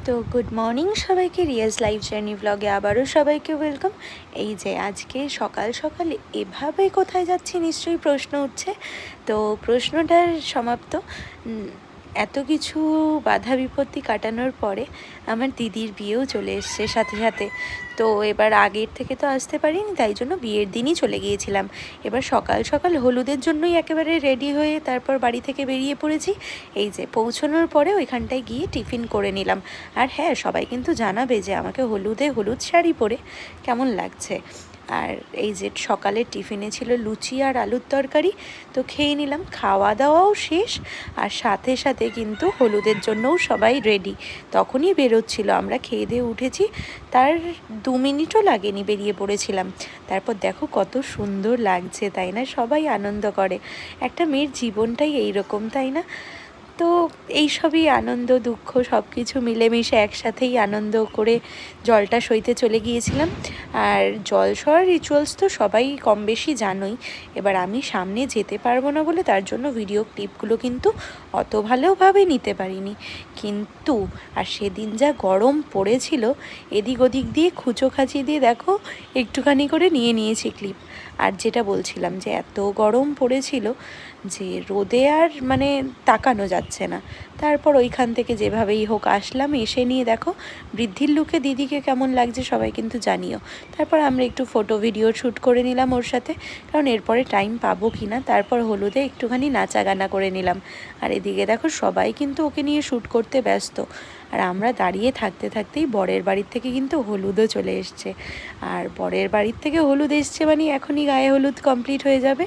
তো good morning সবাইকে, Riaz life journey ব্লগে আবারও সবাইকে ওয়েলকাম। এই যে আজকে সকাল সকাল এভাবে কোথায় যাচ্ছি নিশ্চয়ই প্রশ্ন উঠছে। তো প্রশ্নটার সমাপ্ত। এত কিছু বাধা বিপত্তি কাটানোর পরে আমার দিদির বিয়েও চলে এসছে সাথে সাথে। তো এবার আগের থেকে তো আসতে পারিনি, তাই জন্য বিয়ের দিনই চলে গিয়েছিলাম। এবার সকাল সকাল হলুদের জন্যই একেবারে রেডি হয়ে তারপর বাড়ি থেকে বেরিয়ে পড়েছি। এই যে পৌঁছানোর পরে ওইখানটায় গিয়ে টিফিন করে নিলাম। আর হ্যাঁ, সবাই কিন্তু জানাবে যে আমাকে হলুদ শাড়ি পরে কেমন লাগছে। আর এই যে সকালের টিফিনে ছিল লুচি আর আলুর তরকারি, তো খেয়ে নিলাম। খাওয়া দাওয়াও শেষ, আর সাথে সাথে কিন্তু হলুদের জন্যও সবাই রেডি। তখনই বেরোচ্ছিল, আমরা খেয়ে দিয়ে উঠেছি, তার 2 মিনিটও লাগেনি বেরিয়ে পড়েছিলাম। তারপর দেখো কত সুন্দর লাগছে, তাই না? সবাই আনন্দ করে। একটা মেয়ের জীবনটাই এইরকম, তাই না? তো এইসবই আনন্দ দুঃখ সব কিছু মিলেমিশে একসাথেই আনন্দ করে জলটা সইতে চলে গিয়েছিলাম। আর জল সওয়ার রিচুয়ালস তো সবাই কম বেশি জানোই। এবার আমি সামনে যেতে পারবো না বলে তার জন্য ভিডিও ক্লিপগুলো কিন্তু অত ভালোভাবে নিতে পারিনি। কিন্তু আর সেদিন যা গরম পড়েছিল, এদিক ওদিক দিয়ে খুঁচো খাঁচি দিয়ে দেখো একটুখানি করে নিয়েছি ক্লিপ। আর যেটা বলছিলাম যে এত গরম পড়েছিল যে রোদে আর মানে তাকানো যাচ্ছে না। তারপর ওইখান থেকে যেভাবেই হোক আসলাম, এসে নিয়ে দেখো বৃদ্ধির লুকে দিদিকে কেমন লাগছে সবাই কিন্তু জানিও। তারপর আমরা একটু ফটো ভিডিও শ্যুট করে নিলাম ওর সাথে, কারণ এরপরে টাইম পাবো কি না। তারপর হলুদে একটুখানি নাচা গানা করে নিলাম। আর এদিকে দেখো সবাই কিন্তু ওকে নিয়ে শ্যুট করতে ব্যস্ত। আর আমরা দাঁড়িয়ে থাকতে থাকতেই বরের বাড়ির থেকে কিন্তু হলুদও চলে এসছে। আর বরের বাড়ির থেকে হলুদ এসছে মানে এখনই গায়ে হলুদ কমপ্লিট হয়ে যাবে।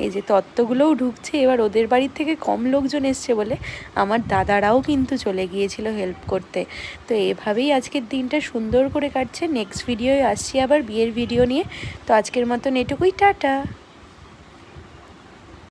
এই যে তত্ত্বগুলোও ঢুকছে। এবার ওদের বাড়ির থেকে কম লোকজন এসছে বলে আমার দাদারাও কিন্তু চলে গিয়েছিল হেল্প করতে। তো এভাবেই আজকের দিনটা সুন্দর করে কাটছে। নেক্সট ভিডিওয় আসছি আবার বিয়ের ভিডিও নিয়ে। তো আজকের মতন এটুকুই, টাটা।